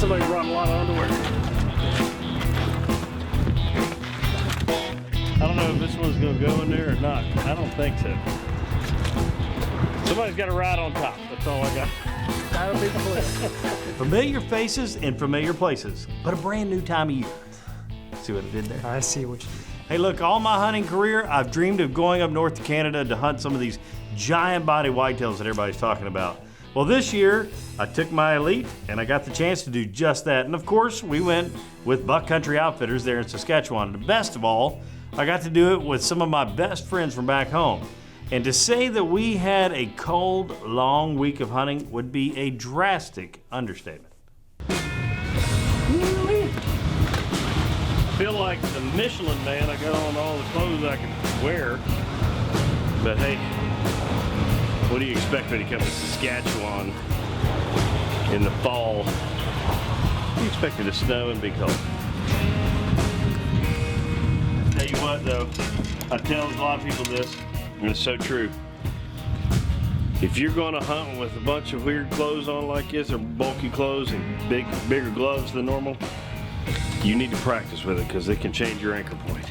Somebody brought a lot of underwear. I don't know if this one's gonna go in there or not. I don't think so. Somebody's got to ride on top. That's all I got. That'll be clear. Familiar faces in familiar places, but a brand new time of year. See what I did there? I see what you did. Hey, look, all my hunting career, I've dreamed of going up north to Canada to hunt some of these giant body whitetails that everybody's talking about. Well, this year, I took my elite and I got the chance to do just that. And of course, we went with Buck Country Outfitters there in Saskatchewan. And the best of all, I got to do it with some of my best friends from back home. And to say that we had a cold, long week of hunting would be a drastic understatement. I feel like the Michelin Man. I got on all the clothes I can wear. But hey, what do you expect when you come to Saskatchewan in the fall? You expect it to snow and be cold. Tell you what though, I tell a lot of people this, and it's so true. If you're gonna hunt with a bunch of weird clothes on like this, or bulky clothes and bigger gloves than normal, you need to practice with it because it can change your anchor point.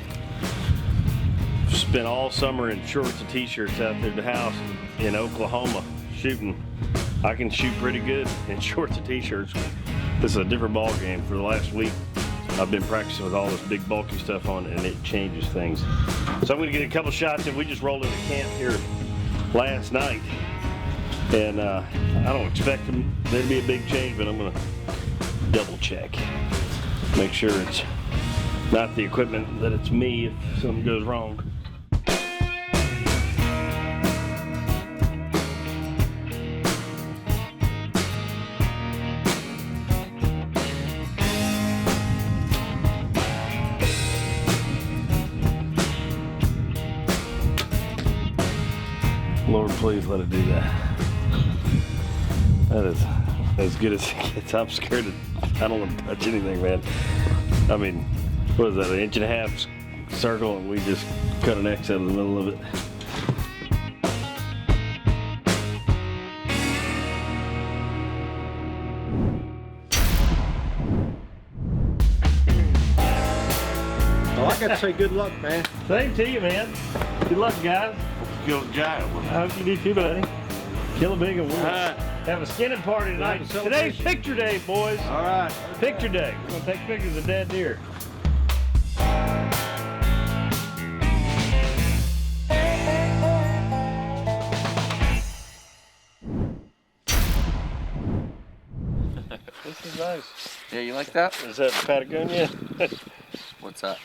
Spent all summer in shorts and t-shirts out there at the house in Oklahoma shooting. I can shoot pretty good in shorts and t-shirts. This is a different ball game. For the last week, I've been practicing with all this big bulky stuff on, and it changes things. So I'm gonna get a couple shots in. We just rolled into camp here last night, and I don't expect there to be a big change, but I'm gonna double check. Make sure it's not the equipment, that it's me if something goes wrong. Lord, please let it do that. That is as good as it gets. I'm scared I don't want to touch anything, man. I mean, what is that, an 1.5 inch circle, and we just cut an X out of the middle of it. Well, I got to say good luck, man. Same to you, man. Good luck, guys. Kill a giant one. I hope you do too, buddy. Kill a big one. Have a skinning party tonight. Today's picture day, boys. All right. Picture day. We're gonna take pictures of dead deer. This is nice. Yeah, you like that? Is that Patagonia? What's that?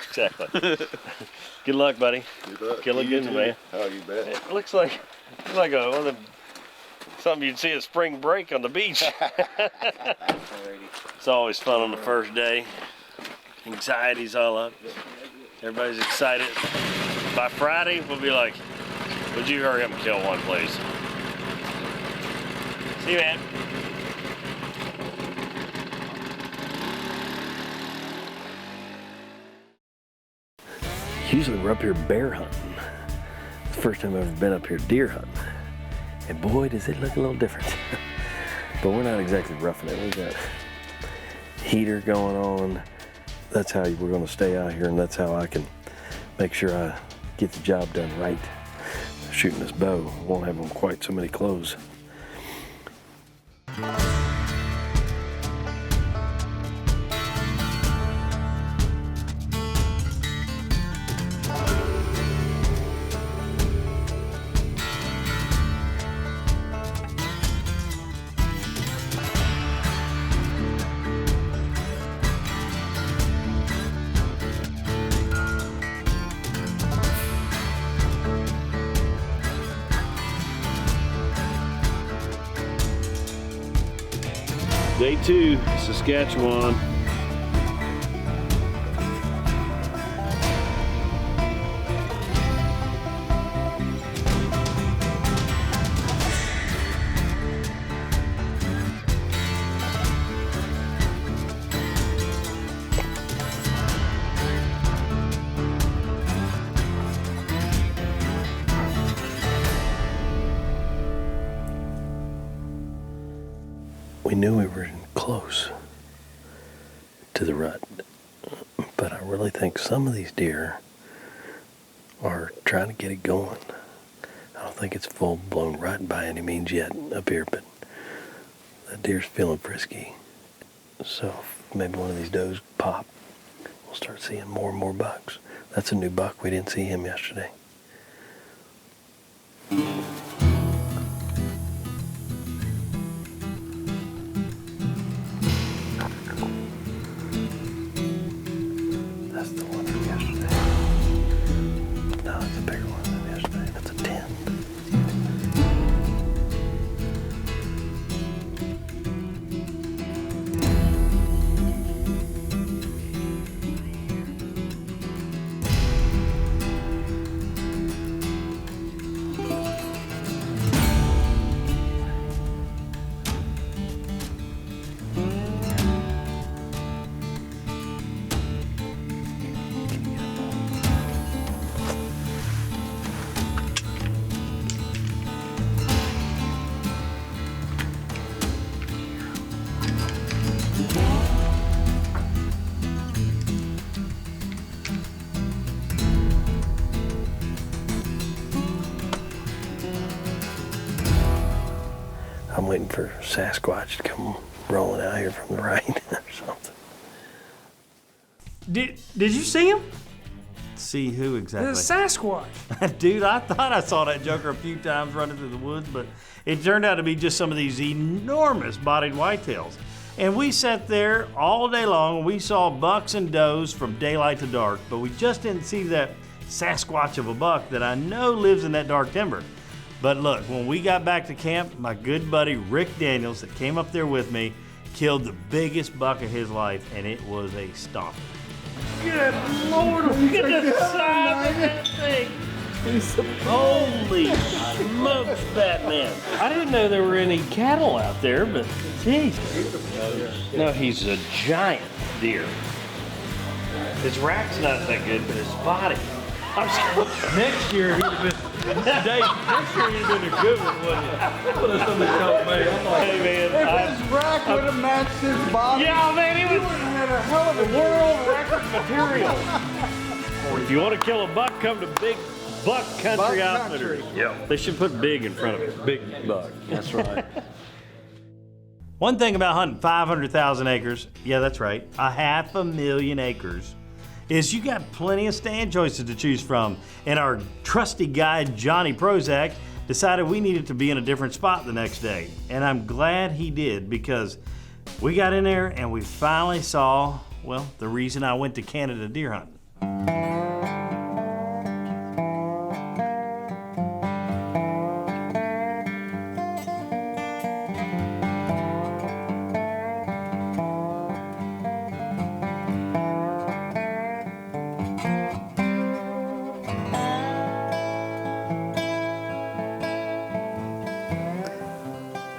Exactly. Good luck, buddy. Good luck. Kill a good one, man. Oh, you bet. It looks like one of them, something you'd see at spring break on the beach. It's always fun on the first day. Anxiety's all up. Everybody's excited. By Friday, we'll be like, would you hurry up and kill one, please? See you, man. Usually we're up here bear hunting. It's the first time I've ever been up here deer hunting. And boy, does it look a little different. But we're not exactly roughing it. We got heater going on. That's how we're gonna stay out here, and that's how I can make sure I get the job done right. Shooting this bow, won't have on quite so many clothes. Day 2, Saskatchewan. we knew we were close to the rut, but I really think some of these deer are trying to get it going. I don't think it's full-blown rut by any means yet up here, but the deer's feeling frisky. So if maybe one of these does pop, we'll start seeing more and more bucks. That's a new buck. We didn't see him yesterday. That's the one from yesterday. No, it's a bigger one than yesterday. That's a 10. I'm waiting for Sasquatch to come rolling out here from the right or something. Did you see him? See who exactly? The Sasquatch. Dude, I thought I saw that joker a few times running through the woods, but it turned out to be just some of these enormous bodied whitetails. And we sat there all day long and we saw bucks and does from daylight to dark, but we just didn't see that Sasquatch of a buck that I know lives in that dark timber. But look, when we got back to camp, my good buddy Rick Daniels that came up there with me killed the biggest buck of his life, and it was a stomper. Good Lord, look at the size of that thing. Holy smokes, Batman. I didn't know there were any cattle out there, but geez. No, he's a giant deer. His rack's not that good, but his body. Next year he'd have been, Dave, next year he'd have been a good one, wouldn't it? What if somebody told me? I'm like, Hey man, His rack would have matched his body. yeah man, he was Had a hell of a world record material. If you want to kill a buck, come to Big Buck Country Buck Outfitters. Country. Yeah, they should put big in front of it. big buck. That's right. One thing about hunting 500,000 acres, yeah, that's right, 500,000 acres, is you got plenty of stand choices to choose from. And our trusty guide, Johnny Prozac, decided we needed to be in a different spot the next day. And I'm glad he did, because we got in there and we finally saw, well, the reason I went to Canada deer hunting.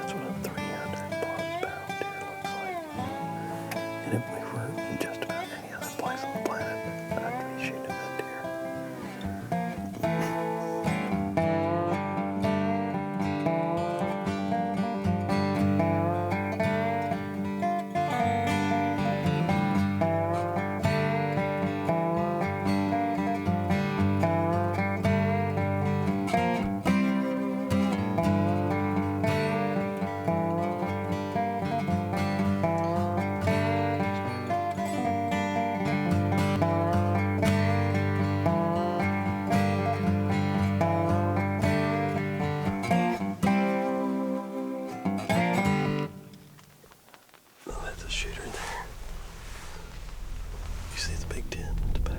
That's what a 300-plus-pound deer looks like. And if we were in just about any other place on the planet, I'd be shooting that deer. Oh, that's a shooter there. You see the big 10 at the back?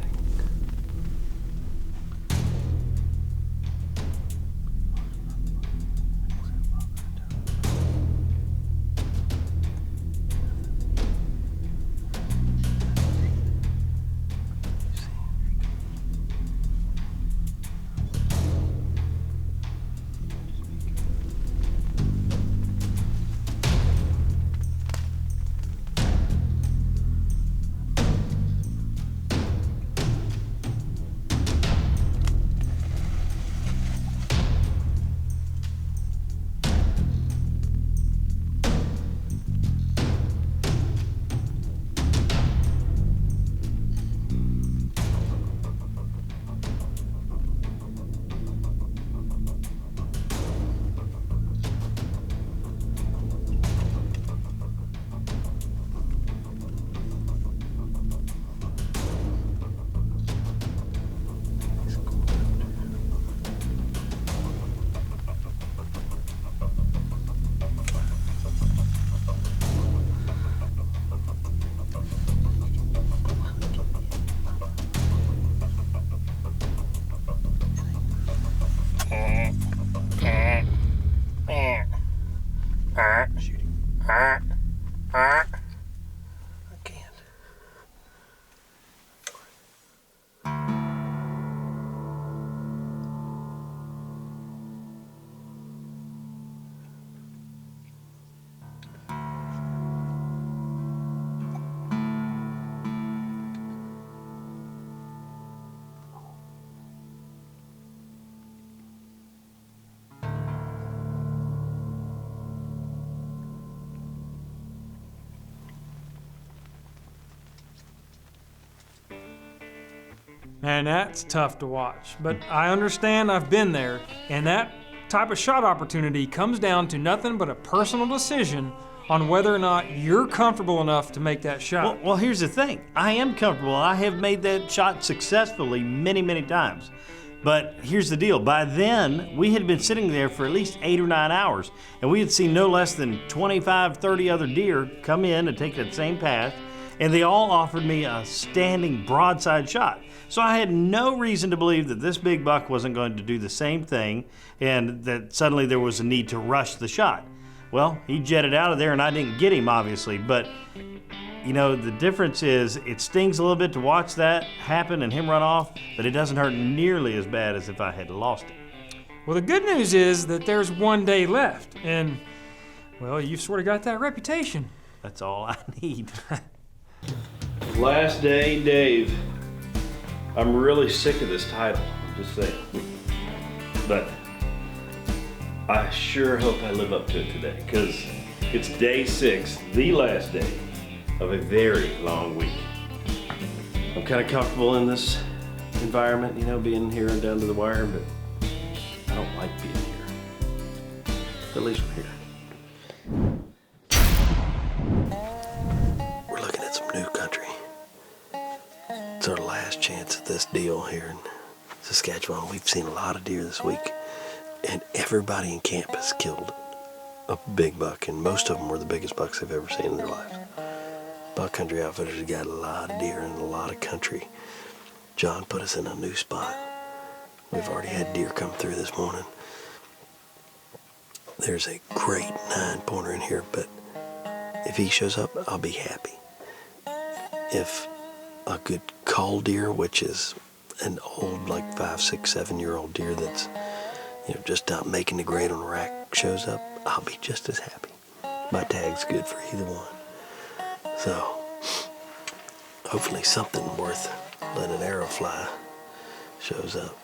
I can't. Man, that's tough to watch. But I understand, I've been there, and that type of shot opportunity comes down to nothing but a personal decision on whether or not you're comfortable enough to make that shot. Well, here's the thing. I am comfortable. I have made that shot successfully many, many times. But here's the deal. By then, we had been sitting there for at least 8 or 9 hours, and we had seen no less than 25, 30 other deer come in and take that same path, and they all offered me a standing broadside shot. So I had no reason to believe that this big buck wasn't going to do the same thing and that suddenly there was a need to rush the shot. Well, he jetted out of there and I didn't get him, obviously, but you know, the difference is it stings a little bit to watch that happen and him run off, but it doesn't hurt nearly as bad as if I had lost it. Well, the good news is that there's 1 day left, and, well, you've sort of got that reputation. That's all I need. Last day, Dave. I'm really sick of this title, I'm just saying. But I sure hope I live up to it today, because it's day 6, the last day of a very long week. I'm kind of comfortable in this environment, you know, being here and down to the wire, but I don't like being here. At least we're here. We're looking at some new country. It's our last chance at this deal here in Saskatchewan. We've seen a lot of deer this week, and everybody in camp has killed a big buck, and most of them were the biggest bucks they've ever seen in their lives. Buck Country Outfitters have got a lot of deer and a lot of country. John put us in a new spot. We've already had deer come through this morning. There's a great 9-pointer in here, but if he shows up, I'll be happy. If a good cull deer, which is an old, like 5, 6, 7-year-old deer that's, you know, just not making the grade on the rack, shows up, I'll be just as happy. My tag's good for either one. So, hopefully something worth letting an arrow fly shows up.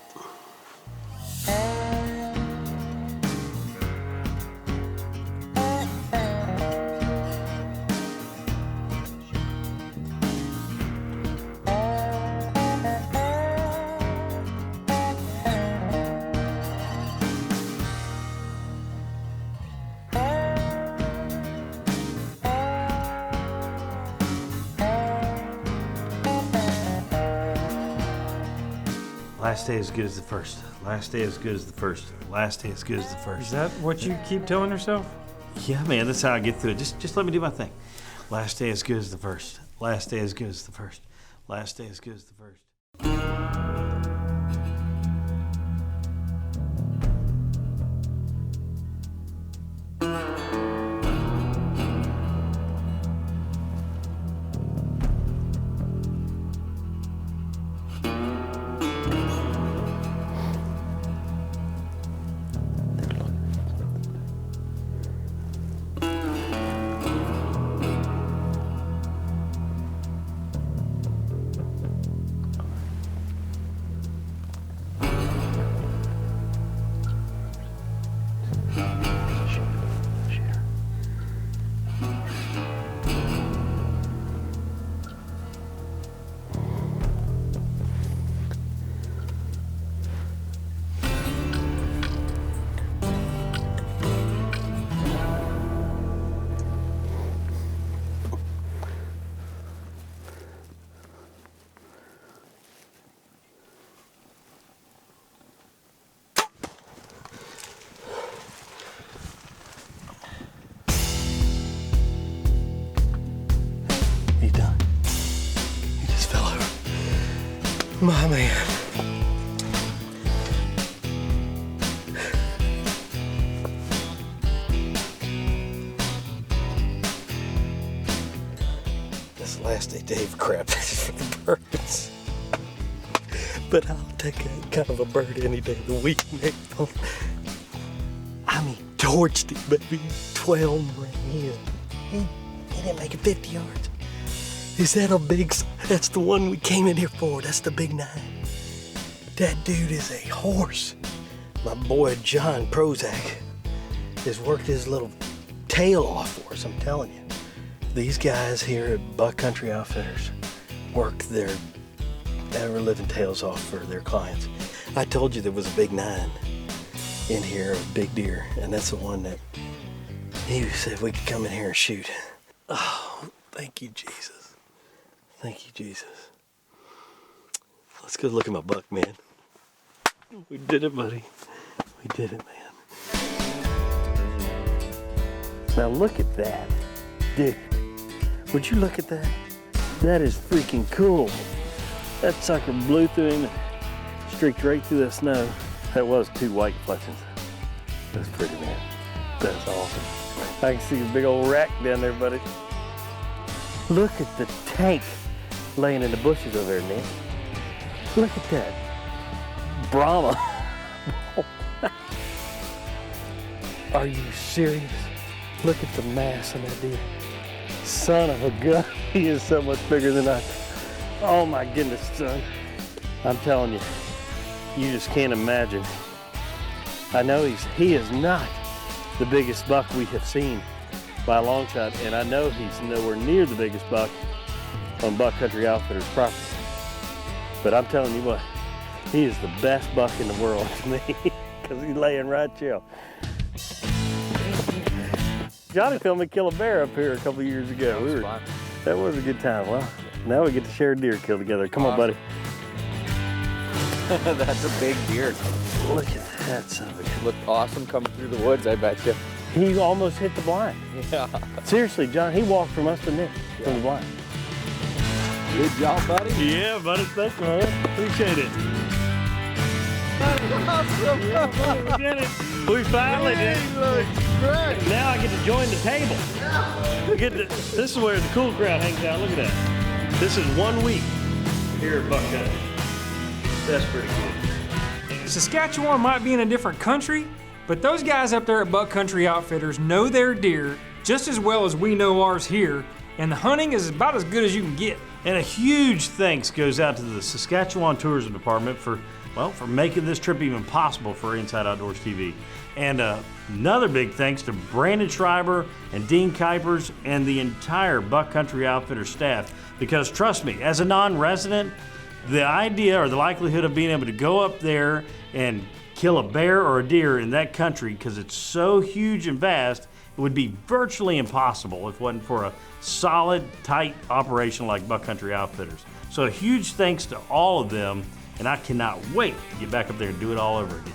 Last day as good as the first. Last day as good as the first. Last day as good as the first. Is that what you keep telling yourself? Yeah, man, that's how I get through it. Just let me do my thing. Last day as good as the first. Last day as good as the first. Last day as good as the first. He's done. He just fell over. My man. this last day Dave crap for the birds. But I'll take a kind of a bird any day of the week, man. I mean, torched it, baby. 12 ran in. He didn't make it 50 yards. Is that a big? That's the one we came in here for. That's the big 9. That dude is a horse. My boy John Prozac has worked his little tail off for us, I'm telling you. These guys here at Buck Country Outfitters work their ever-living tails off for their clients. I told you there was a big 9 in here, a big deer, and that's the one that he said we could come in here and shoot. Oh, thank you, Jesus. Thank you, Jesus. Let's go look at my buck, man. We did it, buddy. We did it, man. Now look at that. Dude, would you look at that? That is freaking cool. That sucker blew through him and streaked right through the snow. That was 2 white fletchings. That's pretty, man. That's awesome. I can see a big old rack down there, buddy. Look at the tank laying in the bushes over there, man. Look at that. Brahma. Are you serious? Look at the mass on that deer. Son of a gun. He is so much bigger than I. Oh my goodness, son. I'm telling you, you just can't imagine. I know he is not the biggest buck we have seen by a long shot, and I know he's nowhere near the biggest buck on Buck Country Outfitters property. But I'm telling you what, he is the best buck in the world to me, because he's laying right chill. Johnny told me to kill a bear up here a couple years ago. That was a good time. Well, now we get to share a deer kill together. Come on, buddy. That's a big deer. Look at that son of a gun. Looked awesome coming through the woods, I bet you. He almost hit the blind. Yeah. Seriously, John, he walked from us to Nick from the blind. Good job, buddy. Yeah, buddy. Thanks, man. Appreciate it. Awesome. We did it. We finally did it. Now I get to join the table. We get to, this is where the cool crowd hangs out. Look at that. This is 1 week here at Buck Country. That's pretty cool. Saskatchewan might be in a different country, but those guys up there at Buck Country Outfitters know their deer just as well as we know ours here, and the hunting is about as good as you can get. And a huge thanks goes out to the Saskatchewan Tourism Department for making this trip even possible for Inside Outdoors TV. And another big thanks to Brandon Schreiber and Dean Kuipers and the entire Buck Country Outfitters staff, because trust me, as a non-resident, the idea or the likelihood of being able to go up there and kill a bear or a deer in that country, because it's so huge and vast, it would be virtually impossible if it wasn't for a solid, tight operation like Buck Country Outfitters. So a huge thanks to all of them, and I cannot wait to get back up there and do it all over again.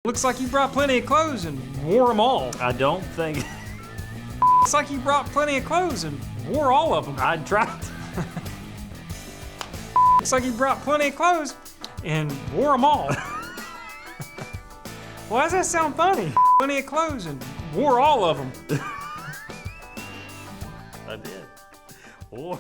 Looks like you brought plenty of clothes and wore them all. I don't think... Looks like you brought plenty of clothes and wore all of them. I tried. Looks like you brought plenty of clothes and wore them all. Why does that sound funny? Plenty of clothes and wore all of them. I did. Boy.